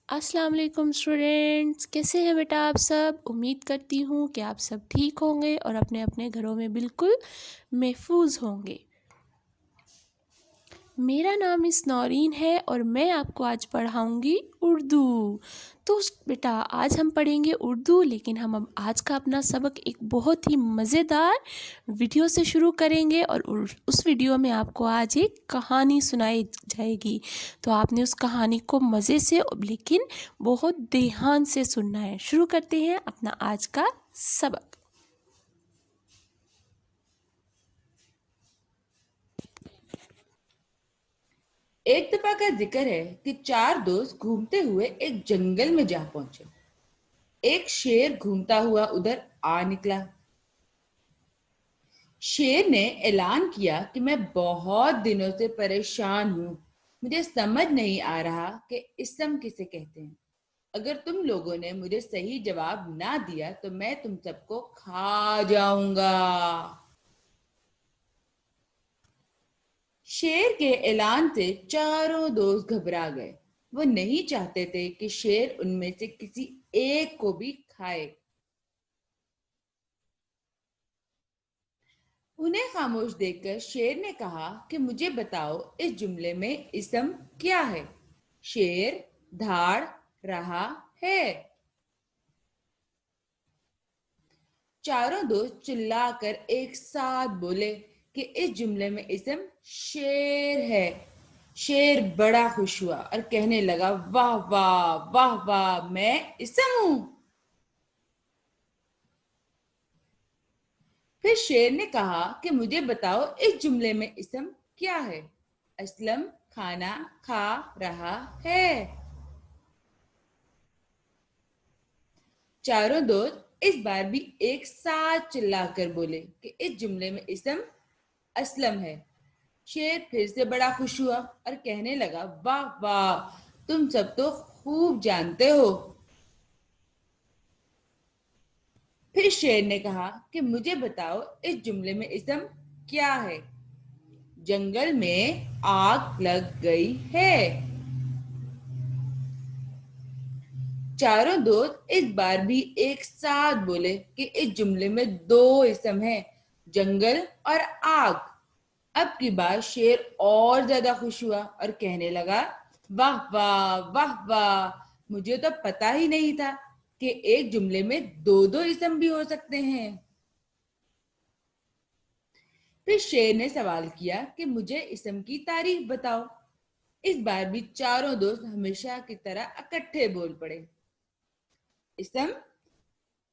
अस्सलाम वालेकुम स्टूडेंट्स, कैसे हैं बेटा आप सब। उम्मीद करती हूँ कि आप सब ठीक होंगे और अपने अपने घरों में बिल्कुल महफूज होंगे। मेरा नाम इस नौरीन है और मैं आपको आज पढ़ाऊँगी उर्दू। तो बेटा आज हम पढ़ेंगे उर्दू, लेकिन हम अब आज का अपना सबक एक बहुत ही मज़ेदार वीडियो से शुरू करेंगे और उस वीडियो में आपको आज एक कहानी सुनाई जाएगी। तो आपने उस कहानी को मज़े से लेकिन बहुत ध्यान से सुनना है। शुरू करते हैं अपना आज का सबक। एक दफा का जिक्र है कि चार दोस्त घूमते हुए एक जंगल में जा पहुंचे। एक शेर घूमता हुआ उधर आ निकला। शेर ने ऐलान किया कि मैं बहुत दिनों से परेशान हूं। मुझे समझ नहीं आ रहा कि इस्म किसे कहते हैं। अगर तुम लोगों ने मुझे सही जवाब ना दिया तो मैं तुम सबको खा जाऊंगा। शेर के ऐलान से चारों दोस्त घबरा गए। वो नहीं चाहते थे कि शेर उनमें से किसी एक को भी खाए। उन्हें खामोश देखकर शेर ने कहा कि मुझे बताओ, इस जुमले में इस्म क्या है। शेर धाड़ रहा है। चारों दोस्त चिल्लाकर एक साथ बोले कि इस जुमले में इस्म शेर है। शेर बड़ा खुश हुआ और कहने लगा, वाह वाह वाह वाह, मैं इस्म हूं। फिर शेर ने कहा कि मुझे बताओ, इस जुमले में इस्म क्या है। असलम खाना खा रहा है। चारों दोस्त इस बार भी एक साथ चिल्लाकर बोले कि इस जुमले में इस्म असलम है। शेर फिर से बड़ा खुश हुआ और कहने लगा, वाह वाह, तुम सब तो खूब जानते हो। फिर शेर ने कहा कि मुझे बताओ, इस जुमले में इस्म क्या है। जंगल में आग लग गई है। चारों दोस्त इस बार भी एक साथ बोले कि इस जुमले में दो इस्म हैं, जंगल और आग। अब की बार शेर और ज्यादा खुश हुआ और कहने लगा, वाह वाह वाह वाह, मुझे तो पता ही नहीं था कि एक जुमले में दो दो इस्म भी हो सकते हैं। फिर शेर ने सवाल किया कि मुझे इस्म की तारीफ बताओ। इस बार भी चारों दोस्त हमेशा की तरह इकट्ठे बोल पड़े। इस्म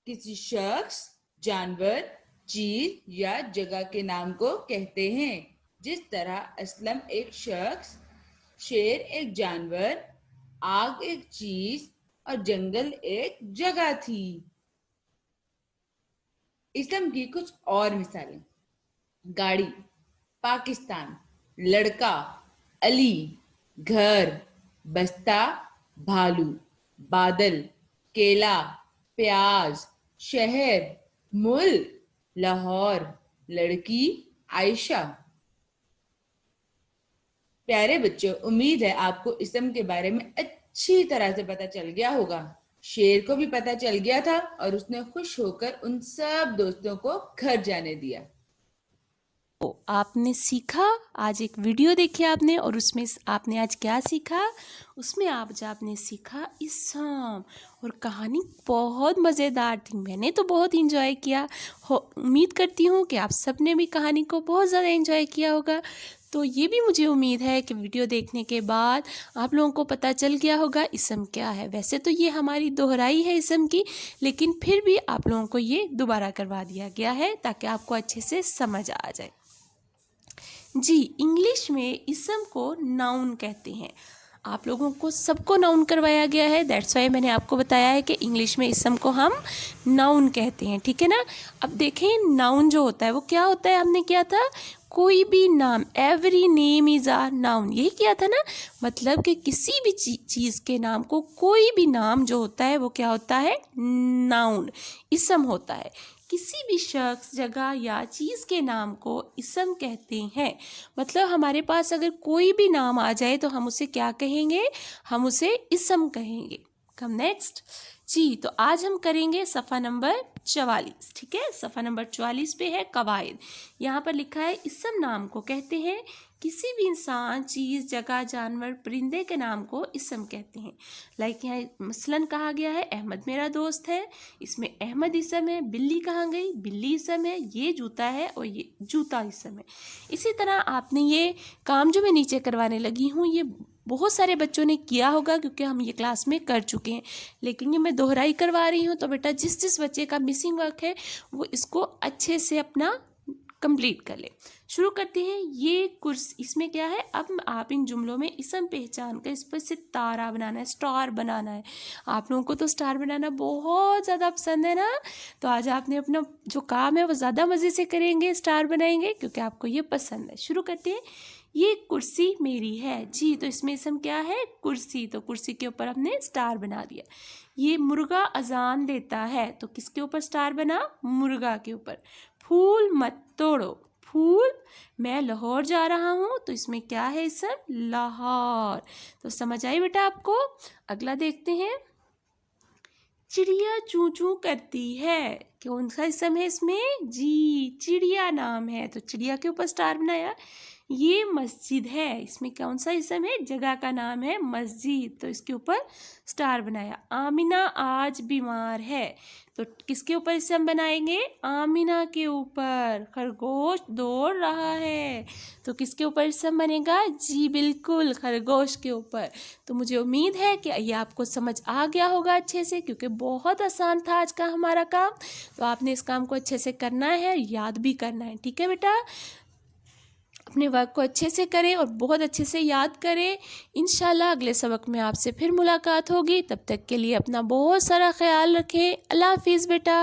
किसी शख्स, जानवर, चीज या जगह के नाम को कहते हैं। जिस तरह असलम एक शख्स, शेर एक जानवर, आग एक चीज और जंगल एक जगह थी। इस्म की कुछ और मिसालें: गाड़ी, पाकिस्तान, लड़का, अली, घर, बस्ता, भालू, बादल, केला, प्याज, शहर, मुल्क, लाहौर, लड़की, आयशा। प्यारे बच्चों, उम्मीद है आपको इस्म के बारे में अच्छी तरह से पता चल गया होगा। शेर को भी पता चल गया था और उसने खुश होकर उन सब दोस्तों को घर जाने दिया। तो आपने सीखा, आज एक वीडियो देखी आपने और उसमें आपने आज क्या सीखा। उसमें आज आपने सीखा इस्म, और कहानी बहुत मज़ेदार थी। मैंने तो बहुत इंजॉय किया। उम्मीद करती हूँ कि आप सब ने भी कहानी को बहुत ज़्यादा इंजॉय किया होगा। तो ये भी मुझे उम्मीद है कि वीडियो देखने के बाद आप लोगों को पता चल गया होगा इस्म क्या है। वैसे तो ये हमारी दोहराई है इस्म की, लेकिन फिर भी आप लोगों को ये दोबारा करवा दिया गया है ताकि आपको अच्छे से समझ आ जाए। जी, इंग्लिश में इस्म को नाउन कहते हैं। आप लोगों को सबको नाउन करवाया गया है, दैट्स वाई मैंने आपको बताया है कि इंग्लिश में इस्म को हम नाउन कहते हैं, ठीक है ना। अब देखें, नाउन जो होता है वो क्या होता है। हमने किया था कोई भी नाम, every name is a noun, यही किया था ना। मतलब कि किसी भी चीज़ के नाम को, कोई भी नाम जो होता है वो क्या होता है, नाउन, इस्म होता है। किसी भी शख्स, जगह या चीज़ के नाम को इसम कहते हैं। मतलब हमारे पास अगर कोई भी नाम आ जाए तो हम उसे क्या कहेंगे? हम उसे इसम कहेंगे। कम नेक्स्ट जी, तो आज हम करेंगे सफ़ा नंबर 44। ठीक है, सफ़ा नंबर 44 पे है कवायद। यहाँ पर लिखा है इसम नाम को कहते हैं किसी भी इंसान, चीज़, जगह, जानवर, परिंदे के नाम को इसम कहते हैं। लाइक यहाँ मसलन कहा गया है अहमद मेरा दोस्त है, इसमें अहमद इसम है। बिल्ली कहाँ गई? बिल्ली इसम है। ये जूता है और ये जूता इसम है। इसी तरह आपने ये काम जो मैं नीचे करवाने लगी हूँ ये बहुत सारे बच्चों ने किया होगा क्योंकि हम ये क्लास में कर चुके हैं, लेकिन ये मैं दोहराई करवा रही हूँ। तो बेटा जिस जिस बच्चे का मिसिंग वर्क है वो इसको अच्छे से अपना कंप्लीट कर ले। शुरू करते हैं। ये कुर्सी, इसमें क्या है? अब आप इन जुमलों में इसम पहचान कर इस पर से तारा बनाना है, स्टार बनाना है। आप लोगों को तो स्टार बनाना बहुत ज़्यादा पसंद है ना, तो आज आपने अपना जो काम है वो ज़्यादा मज़े से करेंगे, स्टार बनाएंगे क्योंकि आपको ये पसंद है। शुरू करते हैं। ये कुर्सी मेरी है जी, तो इसमें इसम क्या है? कुर्सी। तो कुर्सी के ऊपर हमने स्टार बना दिया। ये मुर्गा अजान देता है, तो किसके ऊपर स्टार बना? मुर्गा के ऊपर। फूल मत तोड़ो, फूल। मैं लाहौर जा रहा हूँ, तो इसमें क्या है इसम? लाहौर। तो समझ आई बेटा आपको? अगला देखते हैं। चिड़िया चूं चूं करती है, कौन सा इसम है इसमें? जी, चिड़िया नाम है, तो चिड़िया के ऊपर स्टार बनाया। ये मस्जिद है, इसमें कौन सा इसम है? जगह का नाम है मस्जिद, तो इसके ऊपर स्टार बनाया। आमिना आज बीमार है, तो किसके ऊपर इसम बनाएंगे? आमिना के ऊपर। खरगोश दौड़ रहा है, तो किसके ऊपर इसम बनेगा? जी बिल्कुल, खरगोश के ऊपर। तो मुझे उम्मीद है कि ये आपको समझ आ गया होगा अच्छे से, क्योंकि बहुत आसान था आज का हमारा काम। तो आपने इस काम को अच्छे से करना है, याद भी करना है। ठीक है बेटा, अपने वर्क को अच्छे से करें और बहुत अच्छे से याद करें। इंशाल्लाह अगले सबक में आपसे फिर मुलाकात होगी। तब तक के लिए अपना बहुत सारा ख्याल रखें। अल्लाह हाफिज़ बेटा।